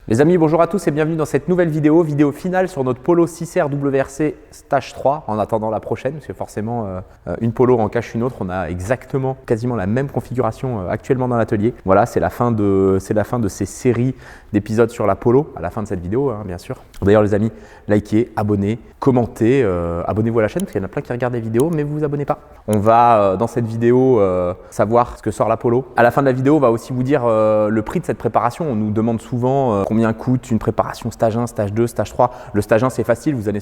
Les amis, bonjour à tous et bienvenue dans cette nouvelle vidéo finale sur notre Polo 6R WRC Stage 3 en attendant la prochaine parce que forcément une Polo en cache une autre. On a exactement quasiment la même configuration actuellement dans l'atelier. Voilà, c'est la fin de ces séries d'épisodes sur la Polo à la fin de cette vidéo bien sûr. D'ailleurs les amis, likez, abonnez, commentez, abonnez-vous à la chaîne parce qu'il y en a plein qui regardent les vidéos mais vous vous abonnez pas. On va dans cette vidéo savoir ce que sort la Polo. À la fin de la vidéo, on va aussi vous dire le prix de cette préparation. On nous demande souvent combien coûte une préparation stage 1, stage 2, stage 3. Le stage 1 c'est facile, vous allez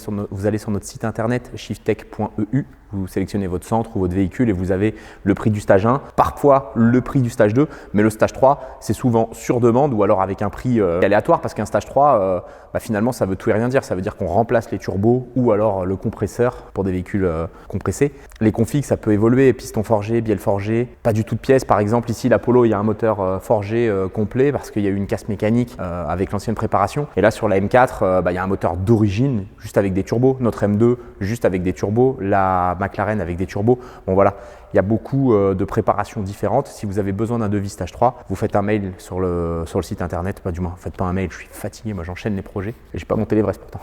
sur notre site internet shifttech.eu, vous sélectionnez votre centre ou votre véhicule et vous avez le prix du stage 1, parfois le prix du stage 2, mais le stage 3 c'est souvent sur demande ou alors avec un prix aléatoire parce qu'un stage 3 finalement ça veut tout et rien dire, ça veut dire qu'on remplace les turbos ou alors le compresseur pour des véhicules compressés. Les configs ça peut évoluer, piston forgé, bielle forgée, pas du tout de pièces. Par exemple ici la Polo il y a un moteur forgé complet parce qu'il y a eu une casse mécanique avec l'ancienne préparation et là sur la M4 il y a un moteur d'origine juste avec des turbos, notre M2 juste avec des turbos, la McLaren avec des turbos. Bon voilà, il y a beaucoup de préparations différentes. Si vous avez besoin d'un devis stage 3, vous faites un mail sur le site internet, pas du moins, faites pas un mail, je suis fatigué, moi j'enchaîne les projets et j'ai pas monté l'Everest pourtant.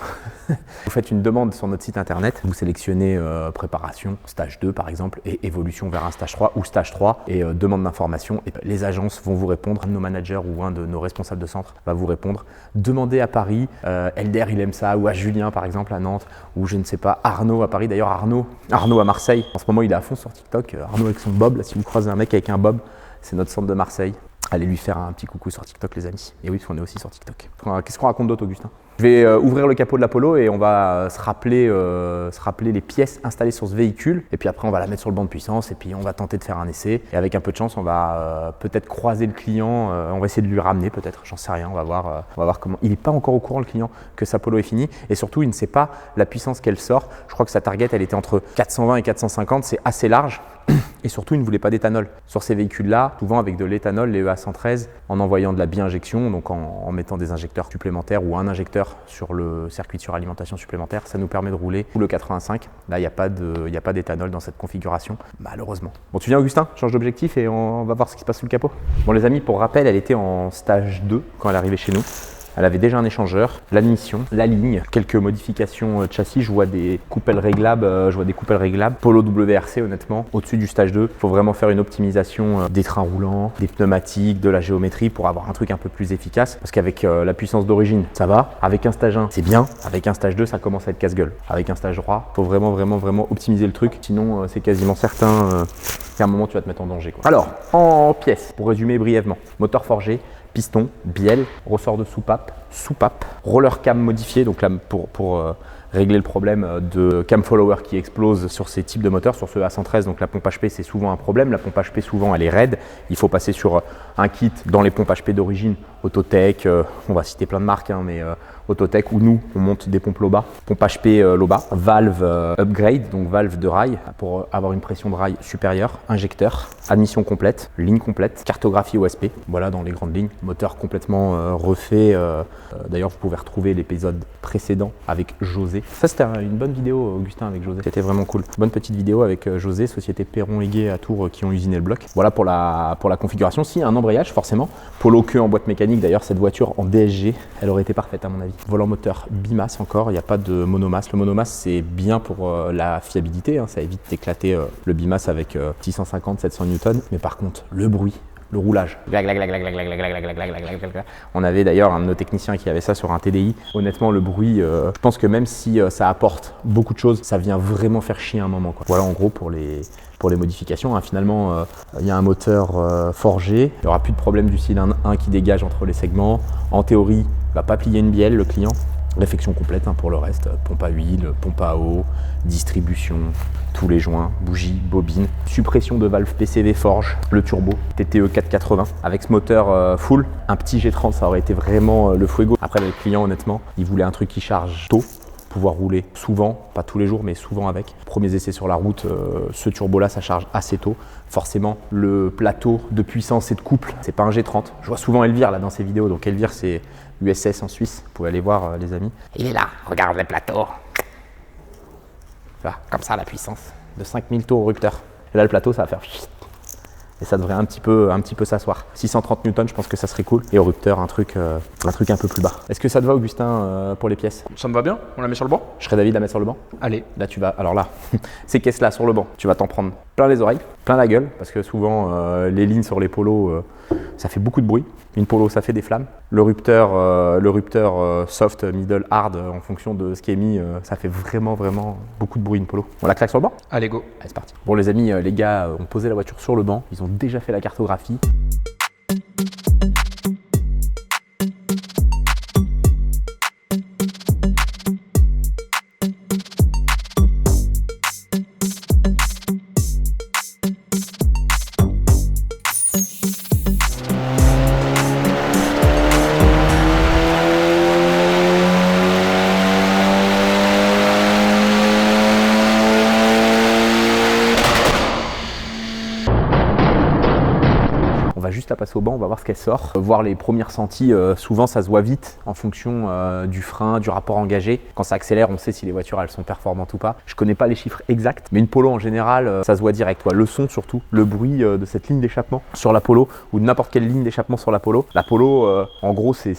Vous faites une demande sur notre site internet, vous sélectionnez préparation, stage 2 par exemple et évolution vers un stage 3 ou stage 3 et demande d'information et les agences vont vous répondre, un de nos managers ou un de nos responsables de centre va vous répondre. Demandez à Paris, Elder il aime ça, ou à Julien par exemple à Nantes, ou je ne sais pas, Arnaud à Paris, d'ailleurs Arnaud à Marseille, en ce moment il est à fond sur TikTok, Arnaud avec son bob, là, si vous croisez un mec avec un bob, c'est notre centre de Marseille. Allez lui faire un petit coucou sur TikTok les amis. Et oui, parce qu'on est aussi sur TikTok. Qu'est-ce qu'on raconte d'autre Augustin? Je vais ouvrir le capot de la Polo et on va se rappeler les pièces installées sur ce véhicule. Et puis après, on va la mettre sur le banc de puissance et puis on va tenter de faire un essai. Et avec un peu de chance, on va peut-être croiser le client. On va essayer de lui ramener peut-être, j'en sais rien. On va voir comment. Il n'est pas encore au courant le client que sa Polo est finie. Et surtout, il ne sait pas la puissance qu'elle sort. Je crois que sa target, elle était entre 420 et 450. C'est assez large. Et surtout, il ne voulait pas d'éthanol. Sur ces véhicules-là, souvent avec de l'éthanol, les EA113, en envoyant de la bi-injection, donc en mettant des injecteurs supplémentaires ou un injecteur sur le circuit de suralimentation supplémentaire, ça nous permet de rouler sous le 85. Là, il n'y a pas d'éthanol dans cette configuration, malheureusement. Bon, tu viens Augustin, change d'objectif et on va voir ce qui se passe sous le capot. Bon les amis, pour rappel, elle était en stage 2 quand elle est arrivée chez nous. Elle avait déjà un échangeur, l'admission, la ligne, quelques modifications châssis. Je vois des coupelles réglables, Polo WRC honnêtement. Au-dessus du stage 2, il faut vraiment faire une optimisation des trains roulants, des pneumatiques, de la géométrie pour avoir un truc un peu plus efficace. Parce qu'avec la puissance d'origine, ça va. Avec un stage 1, c'est bien. Avec un stage 2, ça commence à être casse-gueule. Avec un stage 3, il faut vraiment optimiser le truc. Sinon, c'est quasiment certain qu'à un moment, tu vas te mettre en danger, quoi. Alors, en pièces, pour résumer brièvement, moteur forgé, piston, bielle, ressort de soupape, roller cam modifié, donc là pour régler le problème de cam follower qui explose sur ces types de moteurs, sur ce A113, donc la pompe HP c'est souvent un problème, la pompe HP souvent elle est raide, il faut passer sur un kit dans les pompes HP d'origine, Autotech, on va citer plein de marques mais Autotech ou nous on monte des pompes Loba, pompe HP Loba, valve upgrade, donc valve de rail pour avoir une pression de rail supérieure, injecteur, admission complète, ligne complète, cartographie OSP, voilà dans les grandes lignes, moteur complètement refait, d'ailleurs vous pouvez retrouver l'épisode précédent avec José. Ça c'était une bonne vidéo Augustin avec José, c'était vraiment cool. Bonne petite vidéo avec José, société Perron-Légué à Tours qui ont usiné le bloc. Voilà pour la configuration. Si un embrayage forcément, Polo queue en boîte mécanique, d'ailleurs cette voiture en DSG, elle aurait été parfaite à mon avis. Volant moteur bimasse encore, il n'y a pas de monomasse. Le monomasse c'est bien pour la fiabilité, ça évite d'éclater le bimasse avec 650-700 Newton. Mais par contre le bruit, le roulage. On avait d'ailleurs un de nos techniciens qui avait ça sur un TDI. Honnêtement, le bruit, je pense que même si ça apporte beaucoup de choses, ça vient vraiment faire chier un moment, quoi. Voilà en gros pour les modifications. Finalement, il y a un moteur forgé. Il n'y aura plus de problème du cylindre 1 qui dégage entre les segments. En théorie, il ne va pas plier une bielle, le client. Réfection complète pour le reste, pompe à huile, pompe à eau, distribution, tous les joints, bougies, bobines, suppression de valve PCV forge, le turbo TTE 480 avec ce moteur full, un petit G30 ça aurait été vraiment le fuego. Après le client honnêtement, il voulait un truc qui charge tôt, pouvoir rouler souvent, pas tous les jours mais souvent avec. Premiers essais sur la route, ce turbo là ça charge assez tôt. Forcément le plateau de puissance et de couple, c'est pas un G30. Je vois souvent Elvire là dans ces vidéos, donc Elvire c'est USS en Suisse, vous pouvez aller voir les amis. Il est là, regarde le plateau. Voilà, comme ça la puissance de 5000 tours au rupteur. Et là le plateau ça va faire et ça devrait un petit peu s'asseoir. 630 Newton, je pense que ça serait cool. Et au rupteur, un truc un peu plus bas. Est-ce que ça te va, Augustin, pour les pièces? Ça me va bien, on la met sur le banc? Je serais d'avis de la mettre sur le banc. Allez. Là, tu vas. Alors là, ces caisses-là sur le banc, tu vas t'en prendre plein les oreilles, plein la gueule, parce que souvent, les lignes sur les polos, ça fait beaucoup de bruit. Une polo, ça fait des flammes. Le rupteur soft, middle, hard, en fonction de ce qui est mis, ça fait vraiment beaucoup de bruit une polo. On la claque sur le banc? Allez, go. Allez, c'est parti. Bon les amis, les gars ont posé la voiture sur le banc, ils ont déjà fait la cartographie. On va juste la passer au banc, on va voir ce qu'elle sort. Voir les premiers ressentis, souvent ça se voit vite en fonction du frein, du rapport engagé. Quand ça accélère, on sait si les voitures elles sont performantes ou pas. Je connais pas les chiffres exacts, mais une polo en général, ça se voit direct. Le son surtout, le bruit de cette ligne d'échappement sur la polo ou de n'importe quelle ligne d'échappement sur la polo. La polo, en gros, c'est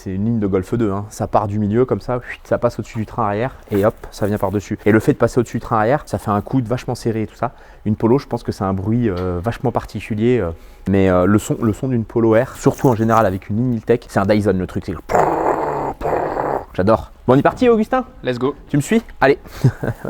une ligne de Golf 2. Hein. Ça part du milieu comme ça, ça passe au-dessus du train arrière et hop, ça vient par-dessus. Et le fait de passer au-dessus du train arrière, ça fait un coude vachement serré et tout ça. Une polo, je pense que c'est un bruit vachement particulier. Mais le son d'une Polo R, surtout en général avec une ligne Miltech, c'est un Dyson le truc. J'adore. Bon, on est parti, Augustin? Let's go. Tu me suis? Allez.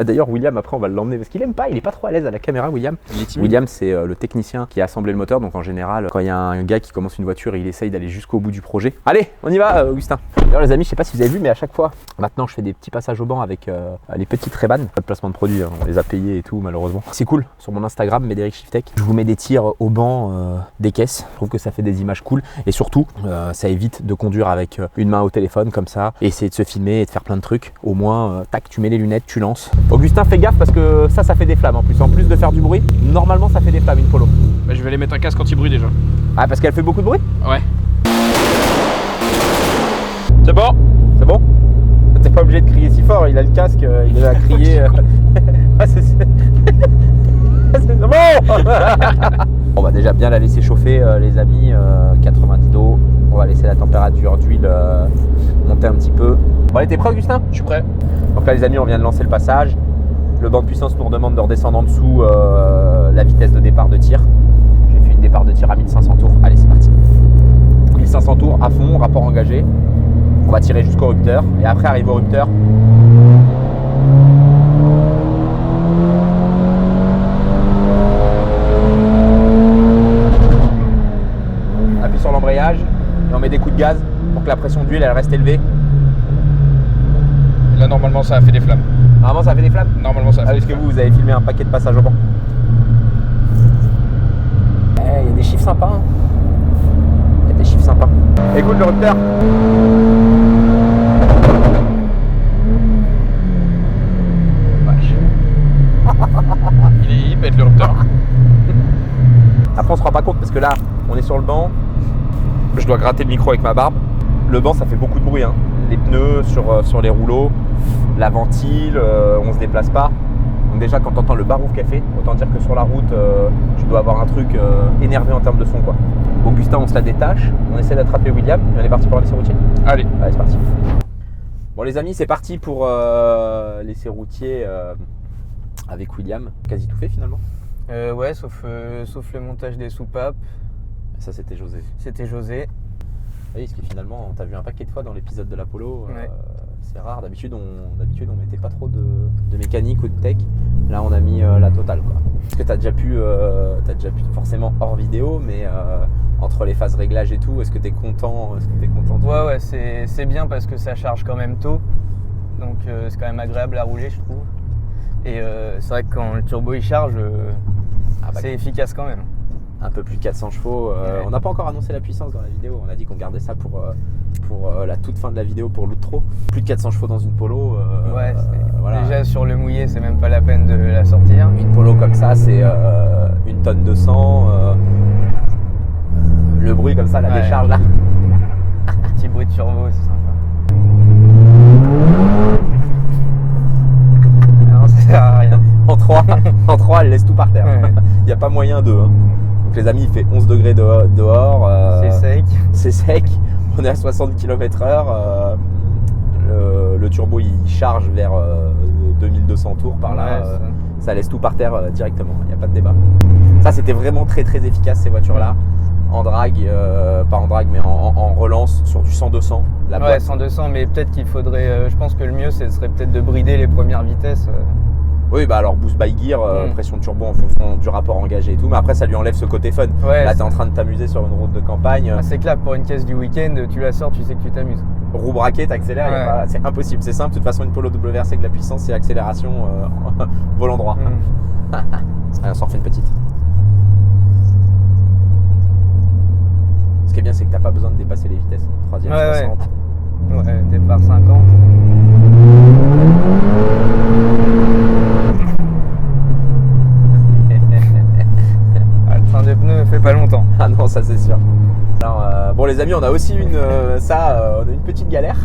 D'ailleurs, William, après, on va l'emmener parce qu'il aime pas, il est pas trop à l'aise à la caméra, William. William, c'est le technicien qui a assemblé le moteur. Donc, en général, quand il y a un gars qui commence une voiture, il essaye d'aller jusqu'au bout du projet. Allez, on y va, Augustin. D'ailleurs, les amis, je sais pas si vous avez vu, mais à chaque fois, maintenant, je fais des petits passages au banc avec les petites Ray-Ban. Pas de placement de produit, hein, on les a payés et tout, malheureusement. C'est cool. Sur mon Instagram, Médéric Shiftech, je vous mets des tirs au banc des caisses. Je trouve que ça fait des images cool. Et surtout, ça évite de conduire avec une main au téléphone comme ça, et essayer de se filmer et de faire plein de trucs. Au moins, tac, tu mets les lunettes, tu lances. Augustin, fais gaffe parce que ça fait des flammes en plus. En plus de faire du bruit, normalement, ça fait des flammes une polo. Bah, je vais aller mettre un casque anti-bruit déjà. Ah, parce qu'elle fait beaucoup de bruit? Ouais. C'est bon? C'est bon? T'es pas obligé de crier si fort, il a le casque, il va crier. Ah, c'est bon. On va déjà bien la laisser chauffer, les amis. 90 d'eau. On va laisser la température d'huile monter un petit peu. Bon, allez, t'es prêt, Augustin? Je suis prêt. Donc là, les amis, on vient de lancer le passage. Le banc de puissance nous demande de redescendre en dessous la vitesse de départ de tir. J'ai fait une départ de tir à 1500 tours. Allez, c'est parti. 1500 tours à fond, rapport engagé. On va tirer jusqu'au rupteur et après arrive au rupteur. Appuie sur l'embrayage et on met des coups de gaz pour que la pression d'huile elle reste élevée. Là, normalement, ça a fait des flammes. Normalement, ça fait des flammes? Normalement, ça a fait des Est-ce que flammes. vous avez filmé un paquet de passages au banc? Il y a des chiffres sympas. Hein. Il y a des chiffres sympas. Écoute le rupteur. Il pète le rupteur. Après, on se rend pas compte parce que là, on est sur le banc. Je dois gratter le micro avec ma barbe. Le banc, ça fait beaucoup de bruit. Hein. Les pneus sur les rouleaux, la ventile, on se déplace pas. Donc déjà, quand tu entends le barouf qu'elle fait, autant dire que sur la route, tu dois avoir un truc énervé en termes de son, quoi. Augustin, on se la détache. On essaie d'attraper William. Et on est parti pour l'essai routier. Allez. Allez, c'est parti. Bon, les amis, c'est parti pour l'essai routier avec William. Quasi tout fait finalement. Ouais, sauf le montage des soupapes. Ça, c'était José. C'était José. Oui, parce que finalement, on t'a vu un paquet de fois dans l'épisode de l'Apollo. Ouais. C'est rare. D'habitude, on mettait pas trop de mécanique ou de tech. Là, on a mis la totale, quoi. Parce que t'as déjà pu forcément hors vidéo, mais entre les phases réglage et tout, est-ce que t'es content de... Ouais, c'est bien parce que ça charge quand même tôt. Donc c'est quand même agréable à rouler, je trouve. Et c'est vrai que quand le turbo il charge, c'est efficace quand même. Un peu plus de 400 chevaux. Ouais. On n'a pas encore annoncé la puissance dans la vidéo. On a dit qu'on gardait ça pour la toute fin de la vidéo pour l'outro. Plus de 400 chevaux dans une polo. Ouais, voilà. déjà sur le mouillé, c'est même pas la peine de la sortir. Une polo comme ça, c'est 1 tonne 200. Le bruit comme ça, la décharge là. Petit bruit de turbo, c'est sympa. Non, ça sert à rien. En 3, elle laisse tout par terre. Ouais. Il n'y a pas moyen d'eux. Hein. Donc les amis, il fait 11 degrés dehors. C'est sec. C'est sec. On est à 60 km/h. Le turbo il charge vers 2200 tours par là. Ouais, Ça laisse tout par terre directement. Il n'y a pas de débat. Ça, c'était vraiment très très efficace ces voitures-là. En drag, pas en drag, mais en relance sur du 100-200. La ouais, boîte. 100-200, mais peut-être qu'il faudrait. Je pense que le mieux, ce serait peut-être de brider les premières vitesses. Oui, bah alors boost by gear, pression de turbo en fonction du rapport engagé et tout. Mais après, ça lui enlève ce côté fun. Ouais, là, tu es en train de t'amuser sur une route de campagne. Ah, c'est clair, pour une caisse du week-end, tu la sors, tu sais que tu t'amuses. Roue braquée, t'accélères, Ouais. c'est impossible. C'est simple. De toute façon, une Polo WRC avec de la puissance, c'est accélération volant droit. Allez, on s'en refait une petite. Ce qui est bien, c'est que t'as pas besoin de dépasser les vitesses. 3e, Ouais, 60. Ouais, départ 50. Ah, le train de pneus fait pas longtemps. Ah non, ça c'est sûr. Alors, bon les amis, on a aussi on a une petite galère.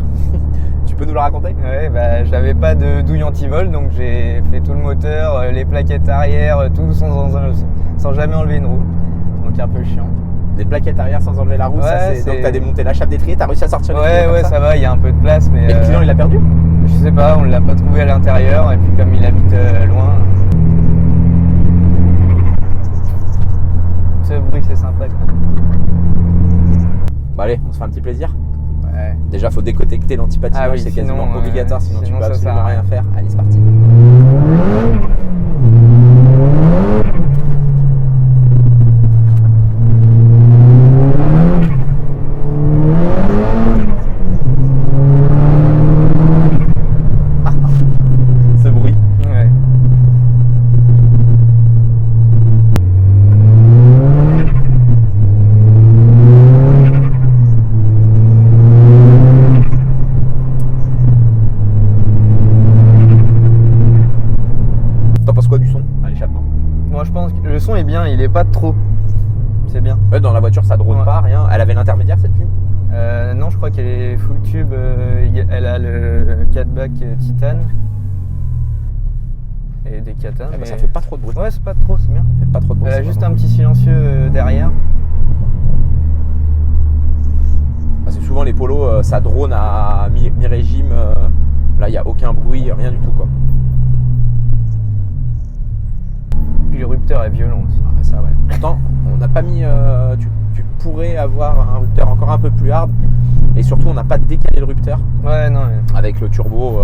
Tu peux nous la raconter? Ouais, bah, j'avais pas de douille anti-vol, donc j'ai fait tout le moteur, les plaquettes arrière, tout sans jamais enlever une roue. Donc un peu chiant. Des plaquettes arrière sans enlever la roue, ça Ouais, c'est. Donc t'as démonté la chape d'étrier, t'as réussi à sortir les Ouais, pliés comme ouais, ça va, il y a un peu de place, mais. Et le client il l'a perdu? Je sais pas, on l'a pas trouvé à l'intérieur, et puis comme il habite loin. Ce bruit, c'est sympa. Quoi. Bah allez, on se fait un petit plaisir. Ouais. Déjà faut déconnecter l'antipatinage, Ah oui, c'est sinon, quasiment obligatoire, sinon tu sinon peux ça absolument sert à rien rien. faire. Allez, c'est parti. Ce bruit. Ouais. T'en penses quoi du son à l'échappement? Moi, je pense que le son est bien, il est pas de trop. C'est bien. Ouais, dans la voiture ça drone Ouais. pas, rien. Elle avait l'intermédiaire cette ligne? Non, je crois qu'elle est full tube. Elle a le 4 bac titane. Et des catins. Eh ben, ça fait pas trop de bruit. Ouais, c'est pas trop, c'est bien. Ça fait pas trop de bruit. Elle a c'est juste vraiment un petit silencieux derrière. Parce que souvent les polos, ça drone à mi-régime. Là, il n'y a aucun bruit, rien du tout quoi. Puis le rupteur est violent aussi. Ah, ça, ouais. Pourtant, on n'a pas mis. Tu pourrais avoir un rupteur encore un peu plus hard. Et surtout, on n'a pas décalé le rupteur Ouais, non. avec le turbo,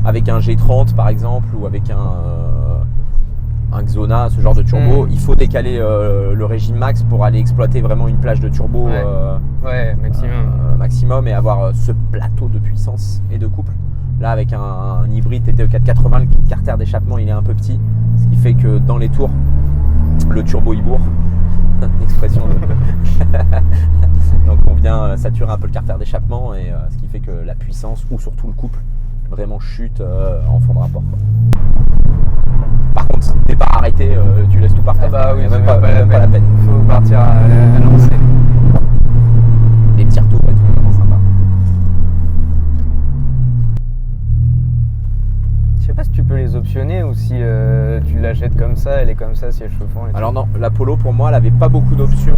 avec un G30 par exemple, ou avec un Xona, ce genre de turbo. Il faut décaler le régime max pour aller exploiter vraiment une plage de turbo Ouais. Ouais, maximum. maximum et avoir ce plateau de puissance et de couple. Là, avec un hybride TTE 480, le carter d'échappement il est un peu petit, ce qui fait que dans les tours, le turbo il bourre. Expression de... Donc on vient saturer un peu le carter d'échappement et ce qui fait que la puissance ou surtout le couple vraiment chute en fond de rapport. Quoi. Par contre, si t'es pas arrêté, tu laisses tout par terre. Ah bah oui, Il y a c'est même pas la peine. Faut partir à lancer. Les petits retours et tout, vraiment sympa. Je sais pas si tu peux les optionner ou si tu l'achètes comme ça, elle est comme ça, siège chauffant. Et Alors non, la Polo pour moi elle avait pas beaucoup d'options.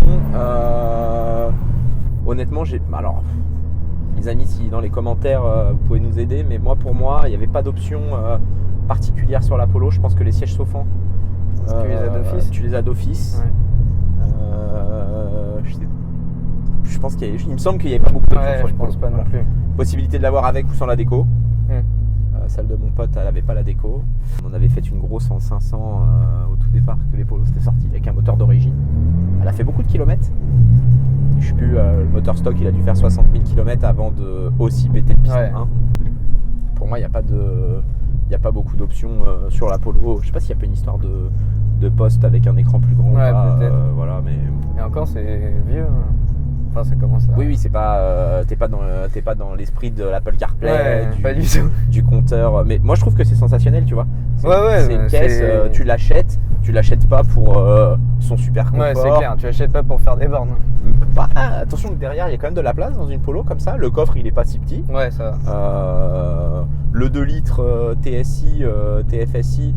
Honnêtement, alors les amis, si dans les commentaires vous pouvez nous aider, mais pour moi il n'y avait pas d'option particulière sur la Polo. Je pense que les sièges chauffants, Tu les as d'office. Tu les as d'office. Ouais. Je pense qu'il me semble qu'il n'y avait pas beaucoup d'options Ouais, sur je une pense Polo. pas non Voilà. plus. Possibilité de l'avoir avec ou sans la déco. Hmm. Celle de mon pote, elle n'avait pas la déco. On avait fait une grosse en 500 au tout départ que les Polos étaient sortis avec un moteur d'origine. Elle a fait beaucoup de kilomètres. Je sais plus, le moteur stock il a dû faire 60 000 km avant de aussi péter le piston Ouais. 1. Pour moi, il n'y a pas beaucoup d'options sur la Polo. Je sais pas s'il y a pas une histoire de poste avec un écran plus grand. Ouais, ou pas, peut-être. voilà, mais Et encore, c'est vieux. Hein. Enfin, ça commence à. oui, c'est pas, t'es pas dans l'esprit de l'Apple CarPlay, Ouais, pas du tout. du compteur. Mais moi, je trouve que c'est sensationnel, tu vois. C'est Ouais, c'est une caisse, tu l'achètes pas pour son super confort. Ouais, c'est clair. Tu achètes pas pour faire des bornes. Bah, attention que derrière, il y a quand même de la place dans une Polo comme ça. Le coffre, il est pas si petit. Ouais, ça va. Le 2 litres TSI, TFSI,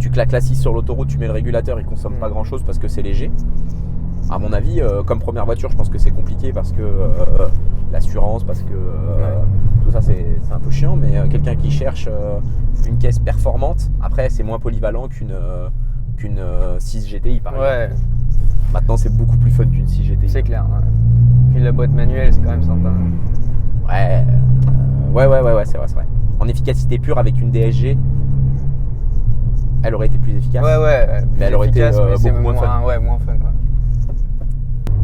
tu que la classe 6 sur l'autoroute, tu mets le régulateur, il consomme pas grand chose parce que c'est léger. À mon avis, comme première voiture, je pense que c'est compliqué parce que l'assurance, parce que tout ça c'est un peu chiant, mais quelqu'un qui cherche une caisse performante, après c'est moins polyvalent qu'une 6 GTI par exemple. Maintenant c'est beaucoup plus fun qu'une 6 GTI. C'est clair. Ouais. Puis la boîte manuelle, c'est quand même sympa. Ouais, c'est vrai. En efficacité pure avec une DSG, elle aurait été plus efficace. Mais elle aurait été beaucoup moins fun. Ouais, moins fun. Voilà.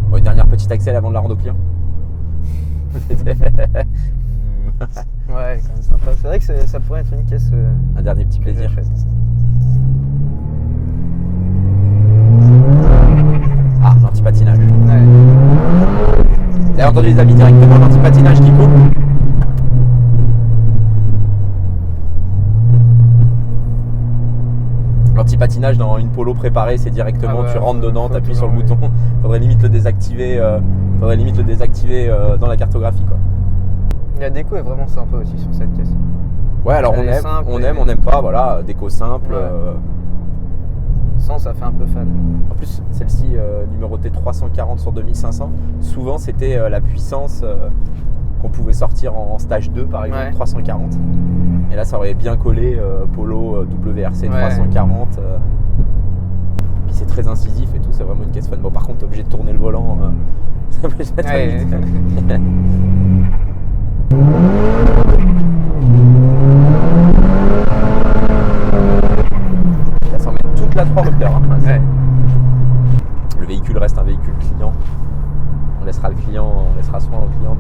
Bon, une dernière petite accel avant de la rendre au client. Ouais, quand même sympa. C'est vrai que ça pourrait être une caisse. Un dernier petit plaisir. Ah, l'anti-patinage. Ouais. Vous avez entendu les amis directement l'anti-patinage qui coupe. L'anti-patinage dans une Polo préparée, c'est directement, tu rentres dedans, tu appuies sur le bouton. Faudrait limite le désactiver, dans la cartographie, quoi. La déco est vraiment sympa aussi sur cette caisse. Ouais, alors on aime pas, voilà, déco simple. Sans, ça fait un peu fan. En plus, celle-ci numérotée 340 sur 2500, souvent c'était la puissance qu'on pouvait sortir en stage 2 par exemple, 340. Et là, ça aurait bien collé Polo WRC 340. Puis c'est très incisif et tout, c'est vraiment une caisse fun. Bon, par contre, t'es obligé de tourner le volant. Ça s'en met toute la 3 rupteurs. Hein. Le véhicule reste un véhicule client. On laissera soin au client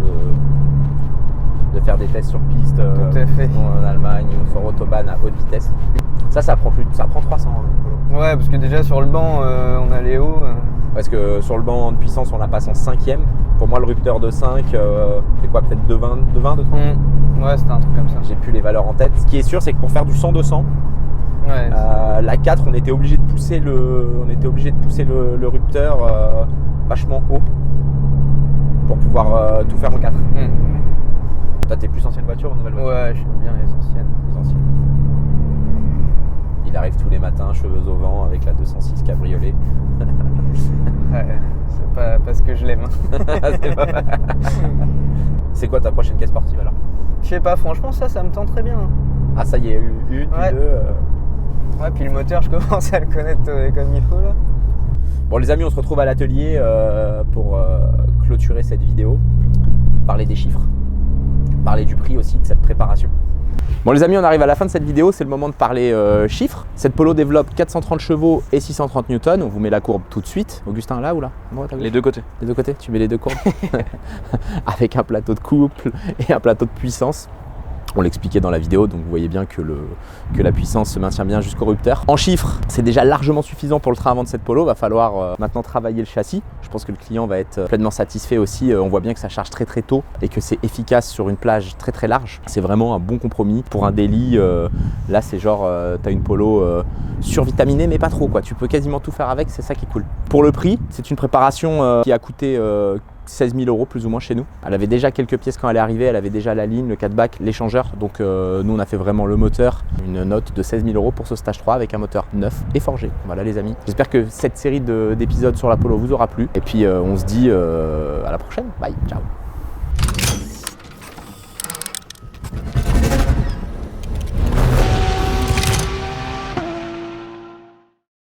de faire des tests sur piste en Allemagne ou sur autobahn à haute vitesse. Ça prend 300. Ouais, parce que déjà sur le banc, on a Léo. Parce que sur le banc de puissance, on la passe en 5e. Pour moi, le rupteur de 5, c'est quoi, peut-être 2,20, 2,30 Ouais, c'était un truc comme ça. J'ai plus les valeurs en tête. Ce qui est sûr, c'est que pour faire du 100-200, la 4, on était obligé de pousser le rupteur vachement haut pour pouvoir tout faire en 4. Toi, t'es plus ancienne voiture ou nouvelle voiture? Ouais, j'aime bien les anciennes. Il arrive tous les matins, cheveux au vent, avec la 206 cabriolet. Ouais, c'est pas parce que je l'aime. C'est quoi ta prochaine caisse sportive alors? Je sais pas, franchement, ça me tente très bien. Ah, ça y est, une, puis deux. Ouais, puis le moteur, je commence à le connaître comme il faut là. Bon, les amis, on se retrouve à l'atelier pour clôturer cette vidéo, parler des chiffres, parler du prix aussi de cette préparation. Bon les amis, on arrive à la fin de cette vidéo, c'est le moment de parler chiffres. Cette Polo développe 430 chevaux et 630 newtons. On vous met la courbe tout de suite. Augustin, là ou là? Les deux côtés. Les deux côtés, tu mets les deux courbes. Avec un plateau de couple et un plateau de puissance. On l'expliquait dans la vidéo, donc vous voyez bien que la puissance se maintient bien jusqu'au rupteur. En chiffres, c'est déjà largement suffisant pour le train avant de cette Polo. Va falloir maintenant travailler le châssis. Je pense que le client va être pleinement satisfait aussi. On voit bien que ça charge très très tôt et que c'est efficace sur une plage très très large. C'est vraiment un bon compromis pour un daily. Là, c'est genre, tu as une Polo survitaminée, mais pas trop, quoi. Tu peux quasiment tout faire avec, c'est ça qui est cool. Pour le prix, c'est une préparation qui a coûté 16 000 € plus ou moins chez nous. Elle avait déjà quelques pièces quand elle est arrivée, elle avait déjà la ligne, le 4-bac, l'échangeur. Donc nous on a fait vraiment le moteur, une note de 16 000 € pour ce stage 3 avec un moteur neuf et forgé. Voilà les amis. J'espère que cette série d'épisodes sur la Polo vous aura plu. Et puis on se dit à la prochaine. Bye, ciao.